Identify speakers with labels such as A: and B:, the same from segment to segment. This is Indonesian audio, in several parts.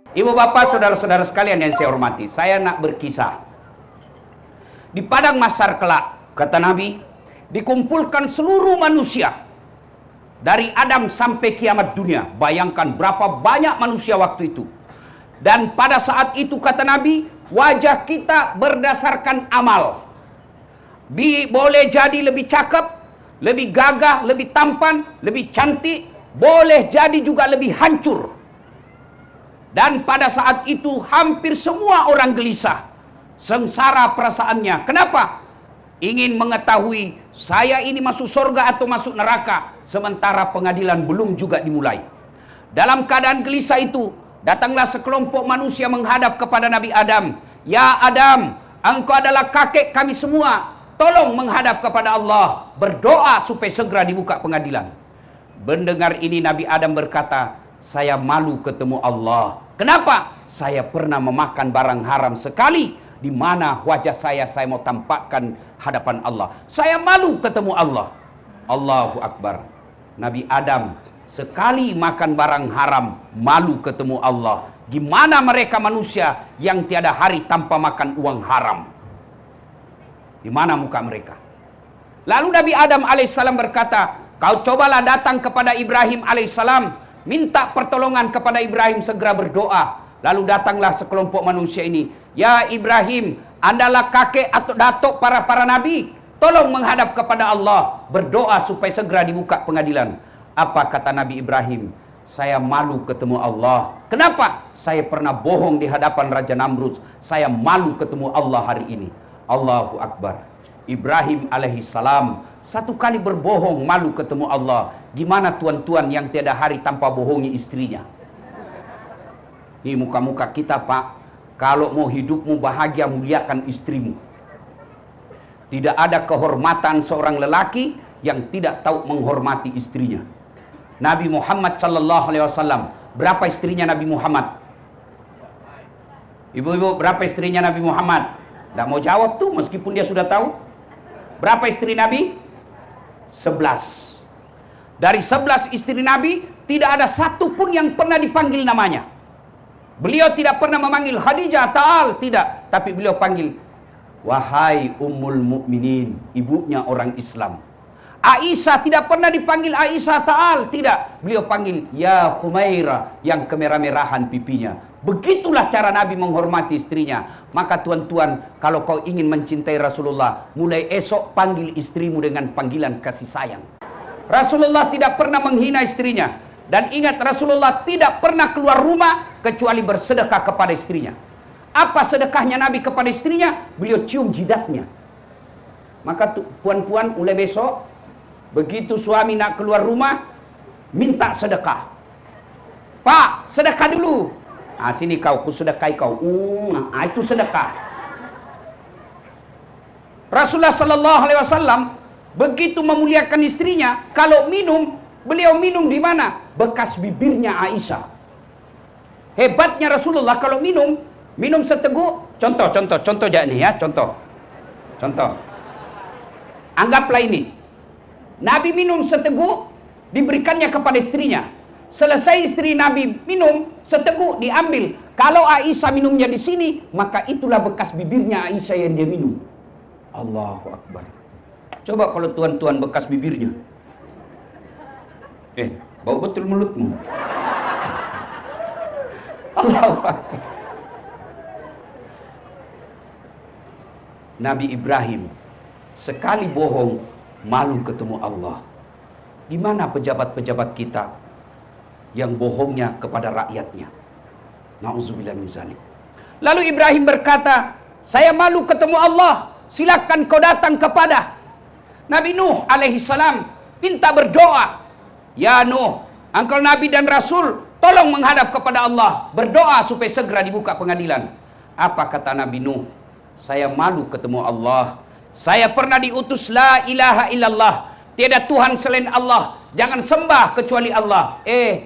A: Ibu bapak, saudara-saudara sekalian yang saya hormati, saya nak berkisah. Di padang mahsyar kelak, kata Nabi, dikumpulkan seluruh manusia dari Adam sampai kiamat dunia. Bayangkan berapa banyak manusia waktu itu. Dan pada saat itu kata Nabi, wajah kita berdasarkan amal. Boleh jadi lebih cakep, lebih gagah, lebih tampan, lebih cantik, boleh jadi juga lebih hancur. Dan pada saat itu hampir semua orang gelisah, sengsara perasaannya. Kenapa? Ingin mengetahui saya ini masuk surga atau masuk neraka, sementara pengadilan belum juga dimulai. Dalam keadaan gelisah itu, datanglah sekelompok manusia menghadap kepada Nabi Adam. Ya Adam, engkau adalah kakek kami semua. Tolong menghadap kepada Allah, berdoa supaya segera dibuka pengadilan. Mendengar ini Nabi Adam berkata, saya malu ketemu Allah. Kenapa? Saya pernah memakan barang haram sekali, di mana wajah saya mau tampakkan hadapan Allah. Saya malu ketemu Allah. Allahu Akbar. Nabi Adam sekali makan barang haram, malu ketemu Allah. Gimana mereka manusia yang tiada hari tanpa makan uang haram? Di mana muka mereka? Lalu Nabi Adam alaihissalam berkata, kau cobalah datang kepada Ibrahim alaihissalam, minta pertolongan kepada Ibrahim, segera berdoa. Lalu datanglah sekelompok manusia ini. Ya Ibrahim, andalah kakek atau datuk para nabi. Tolong menghadap kepada Allah, berdoa supaya segera dibuka pengadilan. Apa kata Nabi Ibrahim? Saya malu ketemu Allah. Kenapa? Saya pernah bohong di hadapan Raja Namrud. Saya malu ketemu Allah hari ini. Allahu Akbar. Ibrahim alaihissalam satu kali berbohong, malu ketemu Allah. Gimana tuan-tuan yang tiada hari tanpa bohongi istrinya? Ini muka-muka kita, Pak. Kalau mau hidupmu bahagia, muliakan istrimu. Tidak ada kehormatan seorang lelaki yang tidak tahu menghormati istrinya. Nabi Muhammad sallallahu alaihi wasallam, berapa istrinya Nabi Muhammad? Ibu-ibu, berapa istrinya Nabi Muhammad? Tidak mau jawab tuh, meskipun dia sudah tahu. Berapa istri Nabi? 11. Dari 11 istri Nabi, tidak ada satu pun yang pernah dipanggil namanya. Beliau tidak pernah memanggil Khadijah, ta'al, tidak. Tapi beliau panggil, wahai Ummul Mukminin, ibunya orang Islam. Aisyah tidak pernah dipanggil Aisyah, ta'al, tidak. Beliau panggil, ya Humaira, yang kemerah-merahan pipinya. Begitulah cara Nabi menghormati istrinya. Maka tuan-tuan, kalau kau ingin mencintai Rasulullah, mulai esok panggil istrimu dengan panggilan kasih sayang. Rasulullah tidak pernah menghina istrinya. Dan ingat, Rasulullah tidak pernah keluar rumah kecuali bersedekah kepada istrinya. Apa sedekahnya Nabi kepada istrinya? Beliau cium jidatnya. Maka puan-puan, mulai besok, begitu suami nak keluar rumah, minta sedekah. Pak, sedekah dulu. Ah, sini kau, ku sedekahi kau. Itu sedekah. Rasulullah sallallahu alaihi wasallam begitu memuliakan istrinya, kalau minum, beliau minum di mana? Bekas bibirnya Aisyah. Hebatnya Rasulullah kalau minum seteguk. Contoh aja nih ya, contoh. Anggaplah ini. Nabi minum seteguk, diberikannya kepada istrinya. Selesai istri Nabi minum, seteguk diambil. Kalau Aisyah minumnya di sini, maka itulah bekas bibirnya Aisyah yang dia minum. Allahu Akbar. Coba kalau tuan-tuan bekas bibirnya. Bau betul mulutmu. Allahu Akbar. Nabi Ibrahim sekali bohong, malu ketemu Allah. Gimana pejabat-pejabat kita yang bohongnya kepada rakyatnya? Nauzubillah min zalik. Lalu Ibrahim berkata, saya malu ketemu Allah, silakan kau datang kepada Nabi Nuh alaihissalam, minta berdoa. Ya Nuh, engkau Nabi dan Rasul, tolong menghadap kepada Allah, berdoa supaya segera dibuka pengadilan. Apa kata Nabi Nuh? Saya malu ketemu Allah. Saya pernah diutus la ilaha illallah, tiada Tuhan selain Allah, jangan sembah kecuali Allah.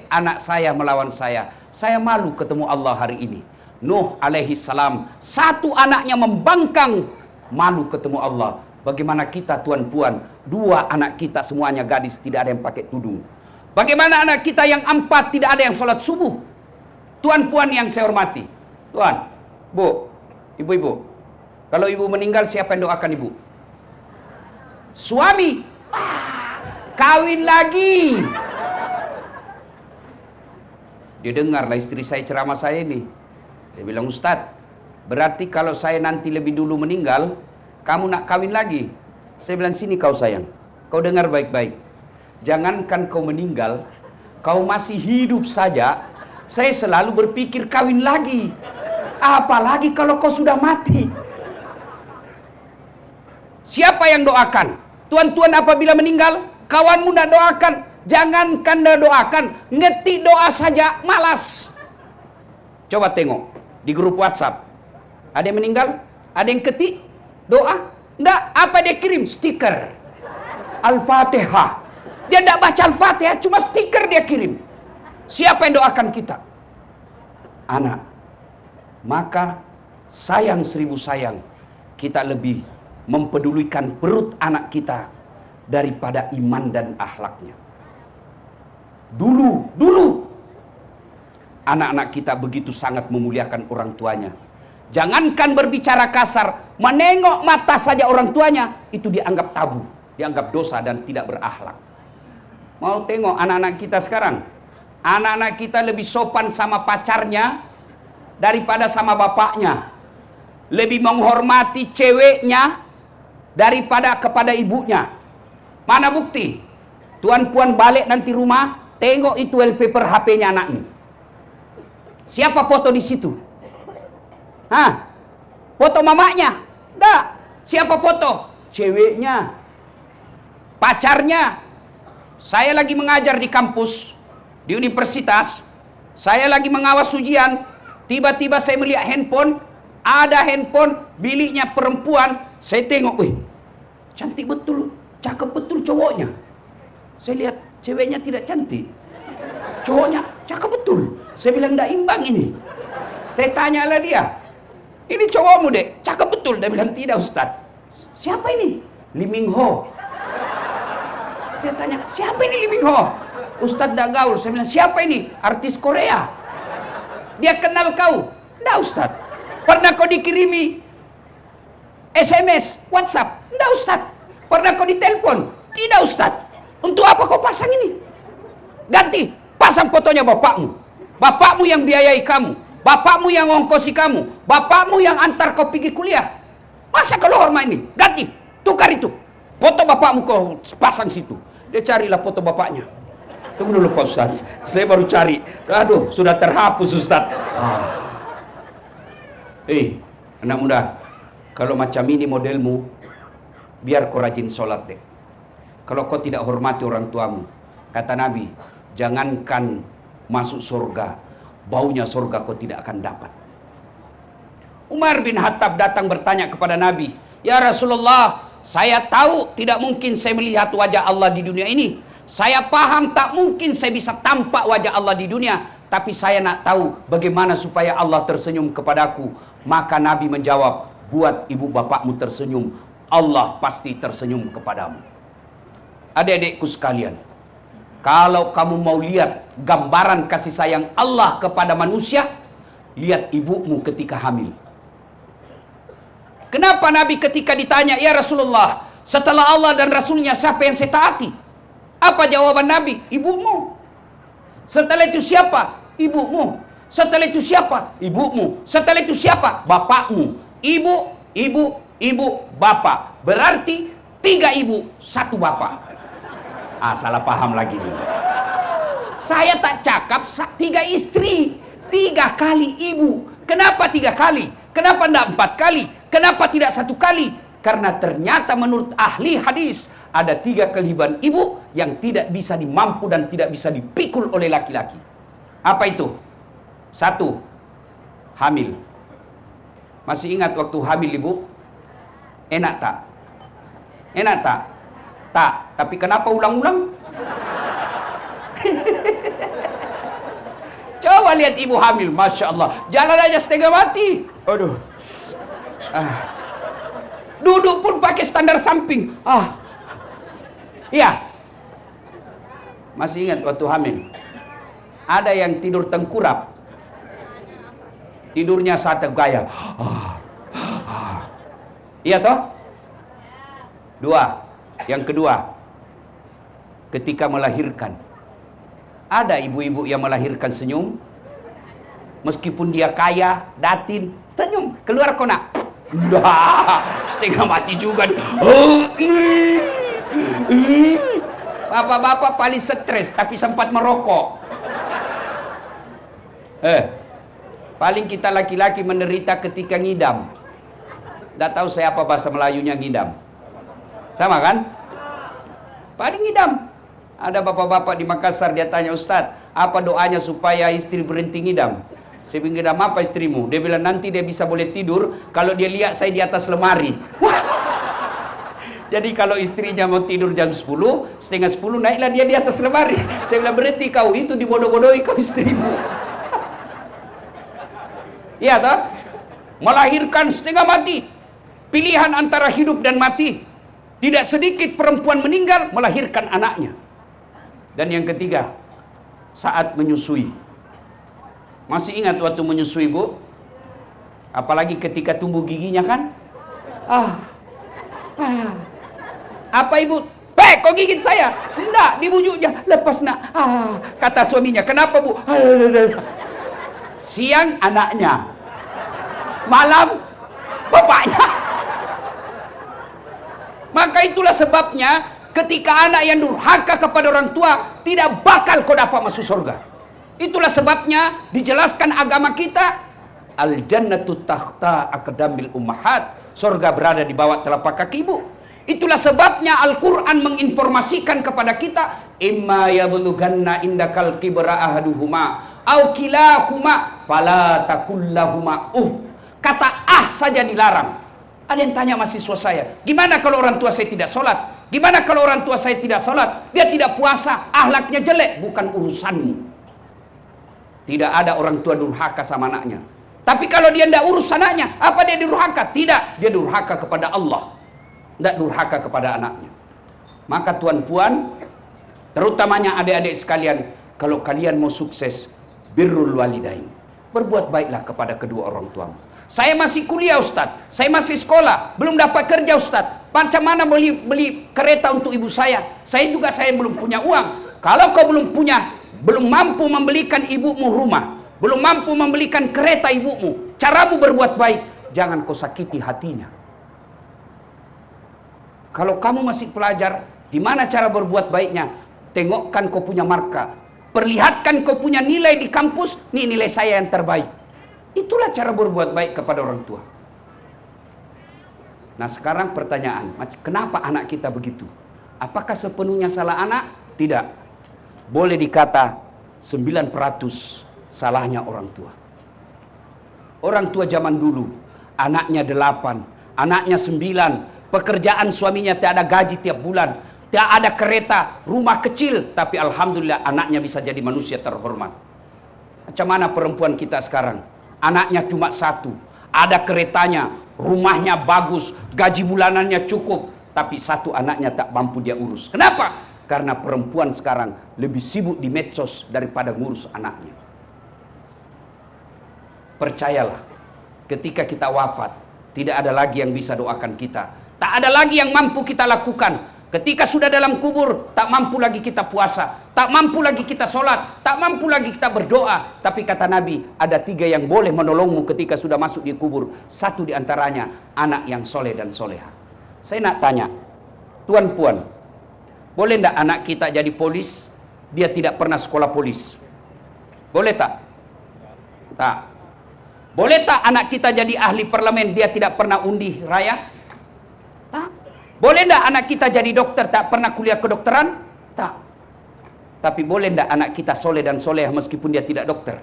A: Anak saya melawan saya malu ketemu Allah hari ini. Nuh alaihi salam, satu anaknya membangkang, malu ketemu Allah. Bagaimana kita tuan-puan, 2 anak kita semuanya gadis, tidak ada yang pakai tudung. Bagaimana anak kita yang 4 tidak ada yang sholat subuh? Tuan-puan yang saya hormati, tuan, bu, ibu-ibu, kalau ibu meninggal siapa yang doakan ibu? Suami. Kawin lagi. Dia dengarlah istri saya ceramah saya ini. Dia bilang, Ustadz, berarti kalau saya nanti lebih dulu meninggal, kamu nak kawin lagi? Saya bilang, sini kau sayang, kau dengar baik-baik. Jangankan kau meninggal, kau masih hidup saja, saya selalu berpikir kawin lagi. Apalagi kalau kau sudah mati. Siapa yang doakan? Tuan-tuan apabila meninggal, kawanmu nak doakan. Jangankan dah doakan, ngetik doa saja malas. Coba tengok di grup WhatsApp. Ada yang meninggal? Ada yang ketik doa? Enggak, apa dia kirim? Stiker Al-Fatihah. Dia enggak baca Al-Fatihah, cuma stiker dia kirim. Siapa yang doakan kita? Anak. Maka sayang seribu sayang, kita lebih mempedulikan perut anak kita daripada iman dan akhlaknya. Dulu anak-anak kita begitu sangat memuliakan orang tuanya. Jangankan berbicara kasar, menengok mata saja orang tuanya itu dianggap tabu, dianggap dosa dan tidak berakhlak. Mau tengok anak-anak kita sekarang? Anak-anak kita lebih sopan sama pacarnya daripada sama bapaknya. Lebih menghormati ceweknya daripada kepada ibunya. Mana bukti? Tuan-puan balik nanti rumah, tengok itu wallpaper HP-nya anaknya. Siapa foto di situ? Hah? Foto mamanya? Enggak. Siapa foto? Ceweknya. Pacarnya. Saya lagi mengajar di kampus, di universitas. Saya lagi mengawas ujian. Tiba-tiba saya melihat handphone. Ada handphone biliknya perempuan. Saya tengok, wih, cantik betul, cakep betul cowoknya. Saya lihat ceweknya tidak cantik, cowoknya cakep betul. Saya bilang, tidak imbang ini. Saya tanyalah dia, ini cowokmu dek, cakep betul. Dia bilang, tidak Ustaz. Siapa ini? Lee Min Ho. Dia tanya, siapa ini Lee Min Ho? Ustaz tidak gaul. Saya bilang, siapa ini? Artis Korea. Dia kenal kau? Tidak Ustaz. Pernah kau dikirimi SMS, WhatsApp? Tidak Ustaz. Pernah kau ditelepon? Tidak Ustaz. Untuk apa kau pasang ini? Ganti, pasang fotonya bapakmu. Bapakmu yang biayai kamu. Bapakmu yang ongkosi kamu. Bapakmu yang antar kau pergi kuliah. Masa kau hormat ini? Ganti, tukar itu. Foto bapakmu kau pasang situ. Dia carilah foto bapaknya. Tunggu dulu Pak Ustaz, saya baru cari. Aduh, sudah terhapus Ustaz. Anak muda, kalau macam ini modelmu, biar kau rajin sholat deh. Kalau kau tidak hormati orang tuamu, kata Nabi, jangankan masuk surga, baunya surga kau tidak akan dapat. Umar bin Khattab datang bertanya kepada Nabi, ya Rasulullah, saya tahu tidak mungkin saya melihat wajah Allah di dunia ini. Saya paham tak mungkin saya bisa tampak wajah Allah di dunia. Tapi saya nak tahu bagaimana supaya Allah tersenyum kepadaku. Maka Nabi menjawab, buat ibu bapakmu tersenyum, Allah pasti tersenyum kepadamu. Adik-adikku sekalian, kalau kamu mau lihat gambaran kasih sayang Allah kepada manusia, lihat ibumu ketika hamil. Kenapa Nabi ketika ditanya, ya Rasulullah, setelah Allah dan Rasulnya siapa yang saya taati? Apa jawaban Nabi? Ibumu. Setelah itu siapa? Ibumu. Setelah itu siapa? Ibumu. Setelah itu siapa? Bapakmu. Ibu, bapak. Berarti 3 ibu, 1 bapak. Salah paham lagi nih. Saya tak cakap 3 istri, 3 kali ibu. Kenapa 3 kali? Kenapa tidak 4 kali? Kenapa tidak 1 kali? Karena ternyata menurut ahli hadis ada 3 kelebihan ibu yang tidak bisa dimampu dan tidak bisa dipikul oleh laki-laki. Apa itu? 1, hamil. Masih ingat waktu hamil ibu? Enak tak? Enak tak? Tak. Tapi kenapa ulang-ulang? Coba lihat ibu hamil, Masya Allah. Jalan aja setengah mati. Aduh. Duduk pun pakai standar samping. Iya. Masih ingat waktu hamil? Ada yang tidur tengkurap. Tidurnya saat gaya. Iya toh? Dua. Yang kedua, ketika melahirkan. Ada ibu-ibu yang melahirkan senyum. Meskipun dia kaya, datin, senyum. Keluar kok nak. Setengah mati juga. Bapak-bapak paling stres tapi sempat merokok. Paling kita laki-laki menderita ketika ngidam. Tidak tahu saya apa bahasa Melayunya ngidam. Sama kan? Paling ngidam. Ada bapak-bapak di Makassar, dia tanya, Ustadz, apa doanya supaya istri berhenti ngidam? Saya bilang, ngidam apa istrimu? Dia bilang, nanti dia bisa boleh tidur kalau dia lihat saya di atas lemari. Jadi kalau istrinya mau tidur jam 10, setengah 10 naiklah dia di atas lemari. Saya bilang, berarti kau itu dibodoh-bodohi kau istrimu. Iya toh? Melahirkan setengah mati. Pilihan antara hidup dan mati. Tidak sedikit perempuan meninggal melahirkan anaknya. Dan yang ketiga, saat menyusui. Masih ingat waktu menyusui, Bu? Apalagi ketika tumbuh giginya kan? Apa ibu? Kok gigit saya? Enggak, dibujuknya. Lepas nak. Kata suaminya, kenapa Bu? Siang anaknya, malam bapaknya. Maka itulah sebabnya ketika anak yang durhaka kepada orang tua tidak bakal kau dapat masuk surga. Itulah sebabnya dijelaskan agama kita, al jannatu tahta aqdamil ummahat, surga berada di bawah telapak kaki ibu. Itulah sebabnya Al-Quran menginformasikan kepada kita, imma yablughanna indakal kibra ahaduhuma au kilahuma fala takullahuma Kata saja dilarang. Ada yang tanya mahasiswa saya, gimana kalau orang tua saya tidak sholat? Gimana kalau orang tua saya tidak sholat? Dia tidak puasa, akhlaknya jelek. Bukan urusanmu. Tidak ada orang tua durhaka sama anaknya. Tapi kalau dia tidak urus anaknya, apa dia durhaka? Tidak, dia durhaka kepada Allah. Tidak durhaka kepada anaknya. Maka tuan-puan, terutamanya adik-adik sekalian, kalau kalian mau sukses, birrul walidain, berbuat baiklah kepada kedua orang tuamu. Saya masih kuliah Ustadz, saya masih sekolah, belum dapat kerja Ustadz. Macam mana beli kereta untuk ibu saya? Saya belum punya uang. Kalau kau belum mampu membelikan ibumu rumah, belum mampu membelikan kereta ibumu, caramu berbuat baik, jangan kau sakiti hatinya. Kalau kamu masih pelajar, di mana cara berbuat baiknya? Tengokkan kau punya marka, perlihatkan kau punya nilai di kampus, ini nilai saya yang terbaik. Itulah cara berbuat baik kepada orang tua. Nah sekarang pertanyaan, kenapa anak kita begitu? Apakah sepenuhnya salah anak? Tidak. Boleh dikata 9% salahnya orang tua. Orang tua zaman dulu, anaknya 8, anaknya 9, pekerjaan suaminya tak ada gaji tiap bulan, tak ada kereta, rumah kecil, tapi alhamdulillah anaknya bisa jadi manusia terhormat. Macam mana perempuan kita sekarang? Anaknya cuma 1, ada keretanya, rumahnya bagus, gaji bulanannya cukup, tapi 1 anaknya tak mampu dia urus. Kenapa? Karena perempuan sekarang lebih sibuk di medsos daripada ngurus anaknya. Percayalah, ketika kita wafat, tidak ada lagi yang bisa doakan kita. Tak ada lagi yang mampu kita lakukan. Ketika sudah dalam kubur, tak mampu lagi kita puasa, tak mampu lagi kita sholat, tak mampu lagi kita berdoa. Tapi kata Nabi, ada 3 yang boleh menolongmu ketika sudah masuk di kubur. 1 diantaranya, anak yang soleh dan soleha. Saya nak tanya, tuan-puan, boleh tidak anak kita jadi polis, dia tidak pernah sekolah polis? Boleh tak? Tak. Boleh tak anak kita jadi ahli parlemen, dia tidak pernah undi raya? Tak. Boleh tidak anak kita jadi dokter, tak pernah kuliah kedokteran? Tak. Tapi boleh tidak anak kita soleh dan soleh meskipun dia tidak dokter?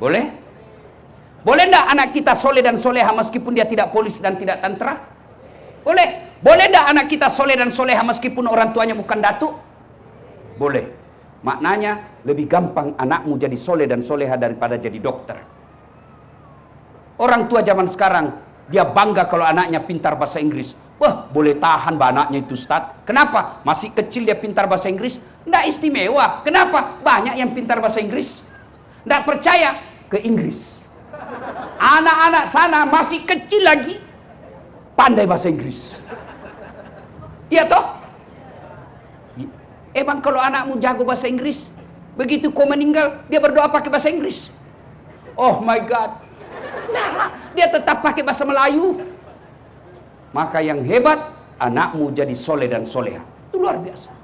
A: Boleh? Boleh tidak anak kita soleh dan soleha meskipun dia tidak polis dan tidak tentara? Boleh. Boleh tidak anak kita soleh dan soleha meskipun orang tuanya bukan datuk? Boleh. Maknanya lebih gampang anakmu jadi soleh dan soleha daripada jadi dokter. Orang tua zaman sekarang, dia bangga kalau anaknya pintar bahasa Inggris. Wah, boleh tahan anaknya itu Ustaz. Kenapa? Masih kecil dia pintar bahasa Inggris? Tidak istimewa. Kenapa? Banyak yang pintar bahasa Inggris. Tidak percaya ke Inggris. Anak-anak sana masih kecil lagi pandai bahasa Inggris. Iya toh? Emang kalau anakmu jago bahasa Inggris, begitu kau meninggal, dia berdoa pakai bahasa Inggris? Oh my God. Nah, dia tetap pakai bahasa Melayu. Maka yang hebat, anakmu jadi soleh dan soleha. Itu luar biasa.